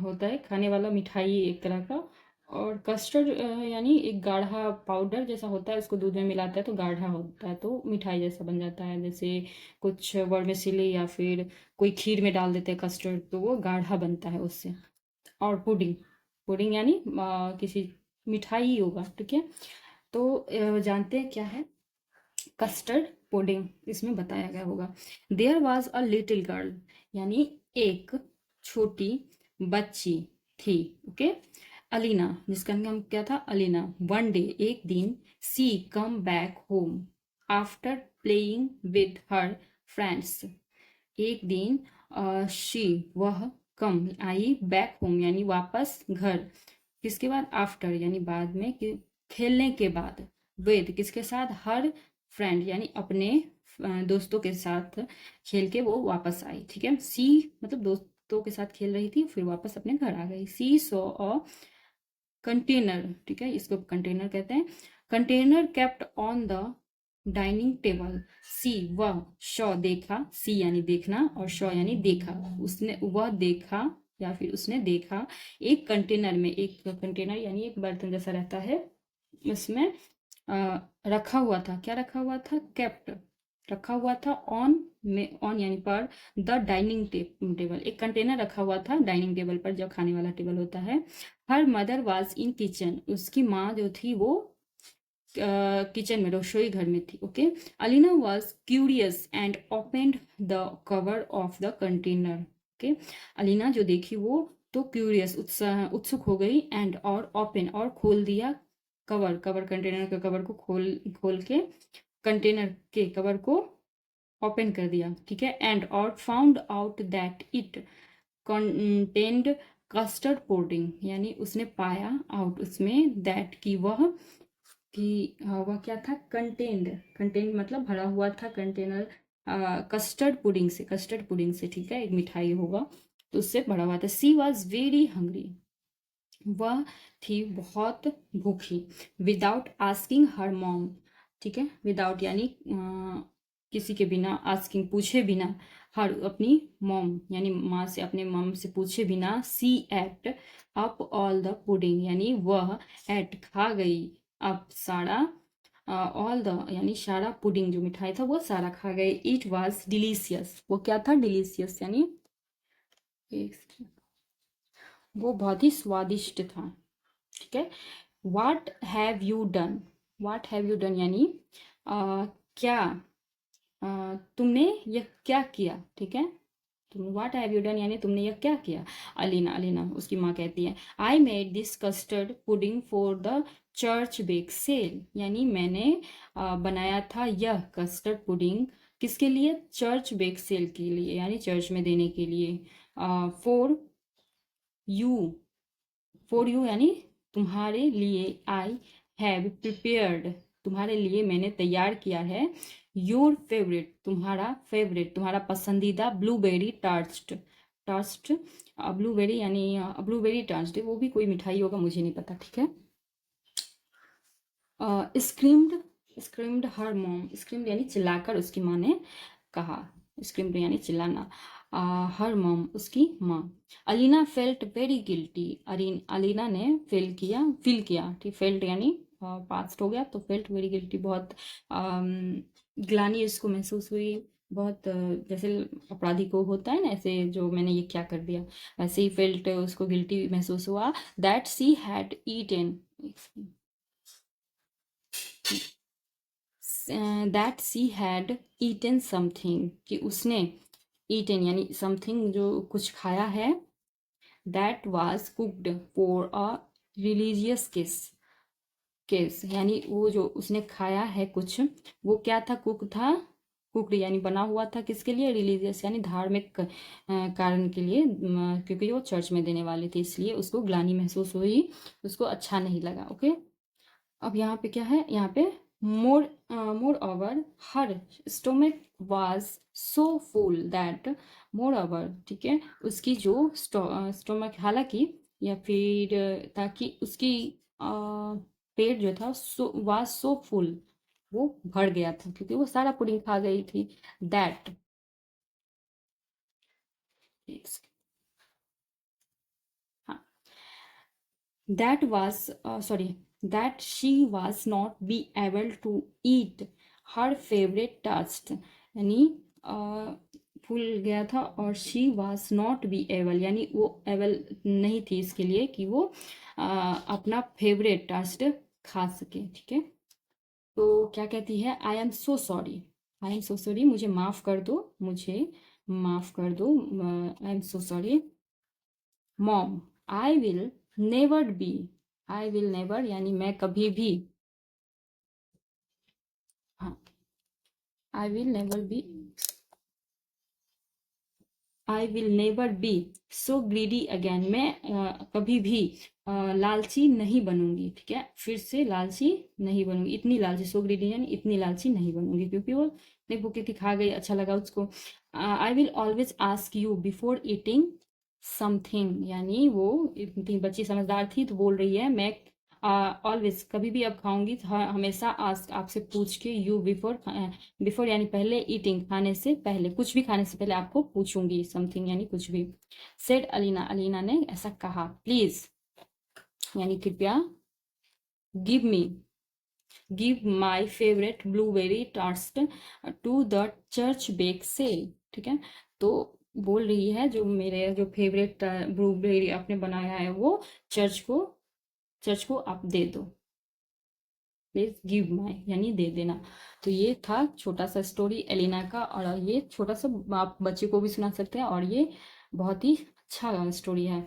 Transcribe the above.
होता है खाने वाला मिठाई एक तरह का। और कस्टर्ड यानी एक गाढ़ा पाउडर जैसा होता है, उसको दूध में मिलाता है तो गाढ़ा होता है, तो मिठाई जैसा बन जाता है। जैसे कुछ वर्मिसेली या फिर कोई खीर में डाल देते हैं कस्टर्ड, तो वो गाढ़ा बनता है उससे। और पुडिंग, पुडिंग यानी किसी मिठाई ही होगा, ठीक है। तो जानते हैं क्या है कस्टर्ड पुडिंग, इसमें बताया गया होगा। There was a little girl, यानी एक छोटी बच्ची थी, ओके। अलीना, जिसका नाम क्या था, अलीना। वन डे, एक दिन, she come back home after playing with her friends. एक दिन शी, वह, कम आई, बैक होम यानी वापस घर, किसके बाद, आफ्टर यानी बाद में, खेलने के बाद, विद किसके साथ, हर फ्रेंड यानी अपने दोस्तों के साथ खेल के वो वापस आई, ठीक है। सी मतलब दोस्तों के साथ खेल रही थी, फिर वापस अपने घर आ गई। सी सो अ कंटेनर, ठीक है, इसको कंटेनर कहते हैं। Container kept on the dining table. She, वह, शॉ देखा, सी यानी देखना और शॉ यानी देखा, उसने, वह देखा या फिर उसने देखा, एक कंटेनर में, एक कंटेनर यानी एक बर्तन जैसा रहता है, उसमें रखा हुआ था, क्या रखा हुआ था, केप्ट रखा हुआ था, ऑन में, ऑन यानी पर, द डाइनिंग टेबल, एक कंटेनर रखा हुआ था डाइनिंग टेबल पर, जो खाने वाला टेबल होता है। Her mother was in kitchen, उसकी माँ जो थी वो किचन में, रसोई घर में थी, okay. Alina was curious and opened the cover of the container, okay. Alina जो देखी वो तो क्यूरियस, उत्सुक हो गई, एंड और ओपन और खोल दिया, कवर, कवर कंटेनर के कवर को खोल खोल के कंटेनर के कवर को ओपन कर दिया, ठीक है। एंड और found out that it contained custard pudding, यानी उसने पाया, आउट उसमें, दैट की वह, कि वह क्या था, कंटेंड, कंटेंड मतलब भरा हुआ था, कंटेनर कस्टर्ड पुडिंग से, कस्टर्ड पुडिंग से, ठीक है, एक मिठाई होगा तो उससे भरा हुआ था। सी वॉज वेरी हंग्री, वह थी बहुत भूखी। विदाउट आस्किंग हर मॉम, ठीक है, विदाउट यानी किसी के बिना, आस्किंग पूछे बिना, हर अपनी मॉम यानी माँ से, अपने मॉम से पूछे बिना, she ate up all the pudding यानी वह, एट खा गई, अप सारा, ऑल द यानी सारा, पुडिंग जो मिठाई था वो सारा खा गई। इट वॉज डिलीशियस, वो क्या था, डिलीशियस यानी वो बहुत ही स्वादिष्ट था, ठीक है। वाट have you done, watt have you done यानी क्या, तुमने यह क्या किया, ठीक है। तुम, वाट हैव यू डन यानी तुमने यह क्या किया। अलीना, अलीना उसकी माँ कहती है, I made this custard pudding for the church bake sale, यानी मैंने बनाया था यह कस्टर्ड पुडिंग, किसके लिए, चर्च बेक सेल के लिए, यानी चर्च में देने के लिए। फॉर यू, फॉर यू यानी तुम्हारे लिए, आई हैव प्रिपेयर्ड, तुम्हारे लिए मैंने तैयार किया है, योर फेवरेट, तुम्हारा फेवरेट, तुम्हारा पसंदीदा, ब्लूबेरी टार्स्ट, टार्स्ट, ब्लूबेरी यानी ब्लूबेरी टार्स्ट, वो भी कोई मिठाई होगा, मुझे नहीं पता, ठीक है। Screamed, screamed her mom, screamed यानी चिल्लाकर उसकी माँ ने कहा, स्क्रीम्ड यानी चिल्लाना, हर मॉम उसकी माँ। Alina felt very guilty, Alina ने फील किया, ठीक, फेल्ट यानी पास्ट हो गया, तो फेल्ट वेरी गिल्टी, बहुत ग्लानि इसको महसूस हुई, बहुत जैसे अपराधी को होता है ना, ऐसे जो मैंने ये क्या कर दिया, वैसे ही फेल्ट उसको गिल्टी महसूस हुआ। That she had eaten, that she had eaten something, कि उसने, ईटन यानी समथिंग जो कुछ खाया है, that was cooked for a religious case यानी वो जो उसने खाया है कुछ, वो क्या था, कुक था, कुकड यानी बना हुआ था, किसके लिए, रिलीजियस यानी धार्मिक कारण के लिए, क्योंकि वो चर्च में देने वाले थे, इसलिए उसको ग्लानि महसूस हुई, उसको अच्छा नहीं लगा, ओके। अब यहाँ पे क्या है, यहाँ पे more, moreover her stomach was so full that, moreover, ठीक है, उसकी जो स्टोमक, हालांकि, या फिर ताकि उसकी पेट जो था, सो वाज सो फुल, वो भर गया था, क्योंकि वो सारा पुडिंग खा गई थी। That, that was sorry that she was not be able to eat her favorite task, यानी भूल गया था, और she was not be able यानी वो able नहीं थी इसके लिए कि वो अपना फेवरेट टास्क खा सके। ठीक है, तो क्या कहती है, I am so sorry, I am so sorry, मुझे माफ़ कर दो, मुझे माफ़ कर दो, I am so sorry mom, I will never be, I will never यानी मैं कभी भी, हाँ, I will never be, I will never be so greedy again, मैं कभी भी लालची नहीं बनूंगी। ठीक है, फिर से लालची नहीं बनूंगी, इतनी लालची, सो ग्रीडी यानी इतनी लालची नहीं बनूंगी, क्योंकि वो नहीं भूखी थी, खा गई, अच्छा लगा उसको। I will always ask you before eating something, यानी वो इतनी बच्ची समझदार थी तो बोल रही है मैं ऑलवेज कभी भी अब खाऊंगी तो हमेशा आस्क आपसे पूछ के, यू बिफोर, बिफोर यानी पहले, ईटिंग खाने से पहले, कुछ भी खाने से पहले आपको पूछूंगी, समथिंग यानी कुछ भी। सेड अलीना, अलीना ने ऐसा कहा, प्लीज यानी कृपया, give me, give my favourite blueberry tarts to the church bake sale. ठीक है, तो बोल रही है जो मेरे जो फेवरेट ब्लूबेरी आपने बनाया है वो चर्च को, चर्च को आप दे दो, प्लीज गिव माई यानी दे देना। तो ये था छोटा सा स्टोरी एलिना का, और ये छोटा सा आप बच्चे को भी सुना सकते हैं, और ये बहुत ही अच्छा स्टोरी है।